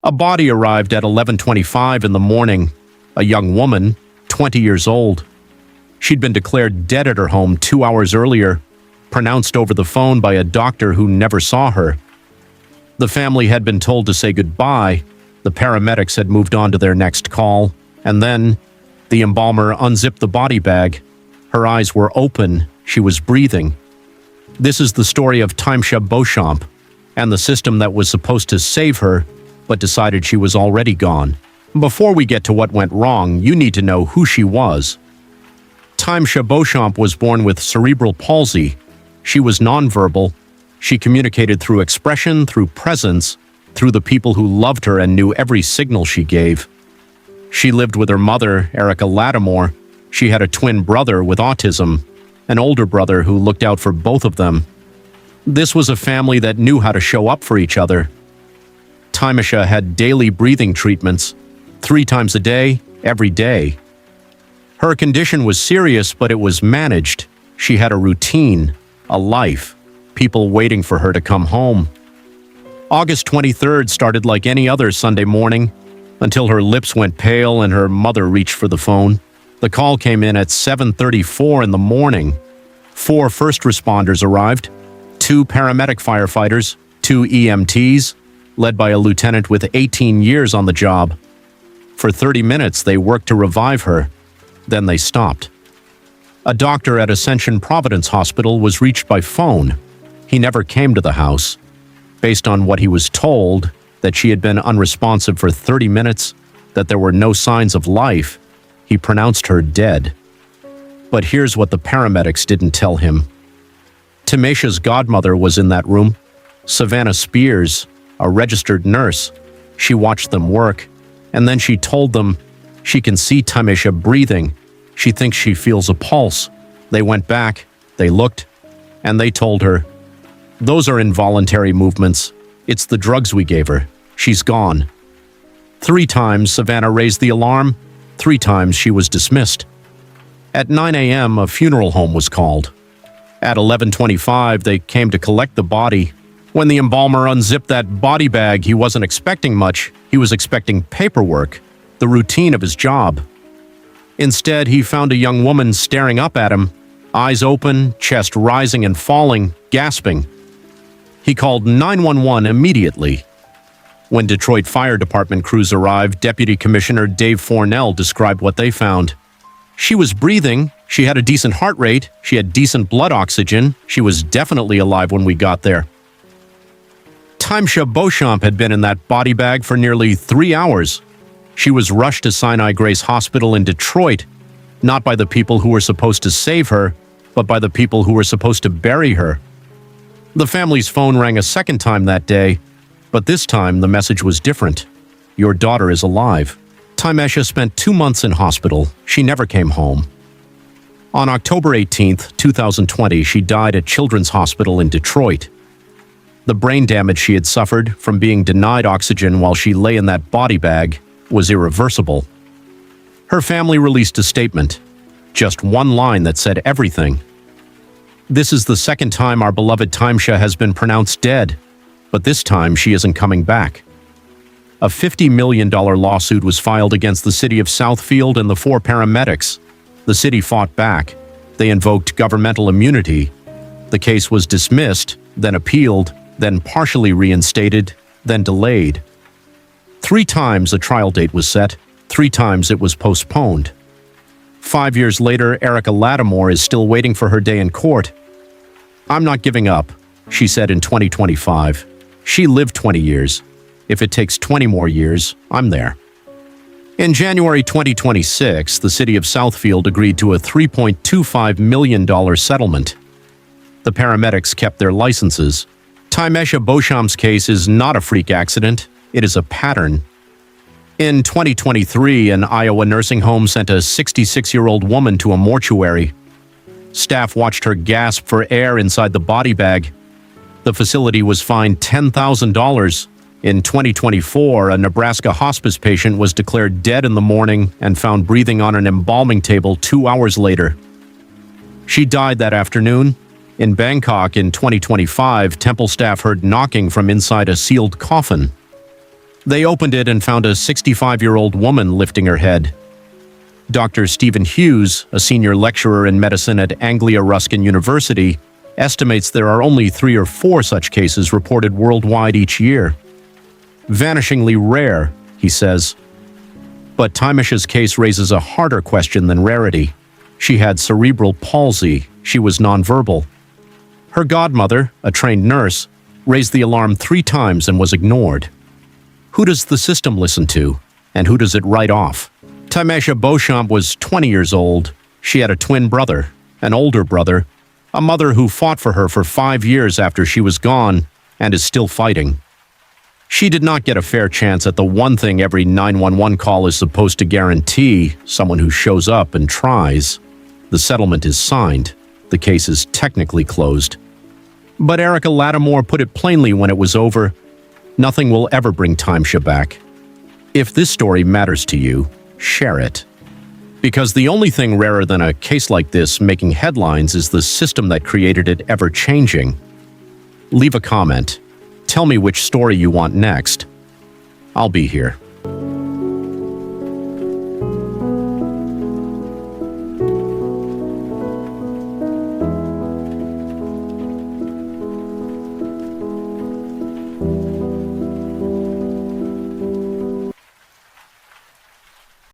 A body arrived at 11:25 in the morning, a young woman, 20 years old. She'd been declared dead at her home 2 hours earlier, pronounced over the phone by a doctor who never saw her. The family had been told to say goodbye, the paramedics had moved on to their next call, and then the embalmer unzipped the body bag. Her eyes were open, she was breathing. This is the story of Timesha Beauchamp, and the system that was supposed to save her, but decided she was already gone. Before we get to what went wrong, you need to know who she was. Timesha Beauchamp was born with cerebral palsy. She was nonverbal. She communicated through expression, through presence, through the people who loved her and knew every signal she gave. She lived with her mother, Erica Lattimore. She had a twin brother with autism, an older brother who looked out for both of them. This was a family that knew how to show up for each other. Timesha had daily breathing treatments, 3 times a day, every day. Her condition was serious, but it was managed. She had a routine, a life, people waiting for her to come home. August 23rd started like any other Sunday morning, until her lips went pale and her mother reached for the phone. The call came in at 7:34 in the morning. 4 first responders arrived, 2 paramedic firefighters, 2 EMTs, led by a lieutenant with 18 years on the job. For 30 minutes, they worked to revive her. Then they stopped. A doctor at Ascension Providence Hospital was reached by phone. He never came to the house. Based on what he was told, that she had been unresponsive for 30 minutes, that there were no signs of life, he pronounced her dead. But here's what the paramedics didn't tell him. Timesha's godmother was in that room, Savannah Spears, a registered nurse. She watched them work, and then she told them she can see Timesha breathing. She thinks she feels a pulse. They went back, they looked, and they told her, "Those are involuntary movements. It's the drugs we gave her. She's gone." 3 times Savannah raised the alarm. 3 times she was dismissed. At 9 a.m., a funeral home was called. At 11:25, they came to collect the body. When the embalmer unzipped that body bag, he wasn't expecting much. He was expecting paperwork, the routine of his job. Instead, he found a young woman staring up at him, eyes open, chest rising and falling, gasping. He called 911 immediately. When Detroit Fire Department crews arrived, Deputy Commissioner Dave Fornell described what they found. She was breathing, she had a decent heart rate, she had decent blood oxygen, she was definitely alive when we got there. Timesha Beauchamp had been in that body bag for nearly 3 hours. She was rushed to Sinai Grace Hospital in Detroit, not by the people who were supposed to save her, but by the people who were supposed to bury her. The family's phone rang a second time that day, but this time the message was different. Your daughter is alive. Timesha spent 2 months in hospital. She never came home. On October 18, 2020, she died at Children's Hospital in Detroit. The brain damage she had suffered from being denied oxygen while she lay in that body bag was irreversible. Her family released a statement, just one line that said everything. This is the second time our beloved Timesha has been pronounced dead, but this time she isn't coming back. A $50 million lawsuit was filed against the city of Southfield and the 4 paramedics. The city fought back. They invoked governmental immunity. The case was dismissed, then appealed, then partially reinstated, then delayed. 3 times a trial date was set, 3 times it was postponed. 5 years later, Erica Lattimore is still waiting for her day in court. "I'm not giving up," she said in 2025. She lived 20 years. If it takes 20 more years, I'm there. In January 2026, the city of Southfield agreed to a $3.25 million settlement. The paramedics kept their licenses. Timesha Beauchamp's case is not a freak accident, it is a pattern. In 2023, an Iowa nursing home sent a 66-year-old woman to a mortuary. Staff watched her gasp for air inside the body bag. The facility was fined $10,000. In 2024, a Nebraska hospice patient was declared dead in the morning and found breathing on an embalming table 2 hours later. She died that afternoon. In Bangkok in 2025, temple staff heard knocking from inside a sealed coffin. They opened it and found a 65-year-old woman lifting her head. Dr. Stephen Hughes, a senior lecturer in medicine at Anglia Ruskin University, estimates there are only 3 or 4 such cases reported worldwide each year. Vanishingly rare, he says. But Timesha's case raises a harder question than rarity. She had cerebral palsy. She was nonverbal. Her godmother, a trained nurse, raised the alarm 3 times and was ignored. Who does the system listen to, and who does it write off? Timesha Beauchamp was 20 years old. She had a twin brother, an older brother, a mother who fought for her for 5 years after she was gone and is still fighting. She did not get a fair chance at the one thing every 911 call is supposed to guarantee: someone who shows up and tries. The settlement is signed. The case is technically closed. But Erica Lattimore put it plainly when it was over: nothing will ever bring Timesha back. If this story matters to you, share it. Because the only thing rarer than a case like this making headlines is the system that created it ever changing. Leave a comment. Tell me which story you want next. I'll be here.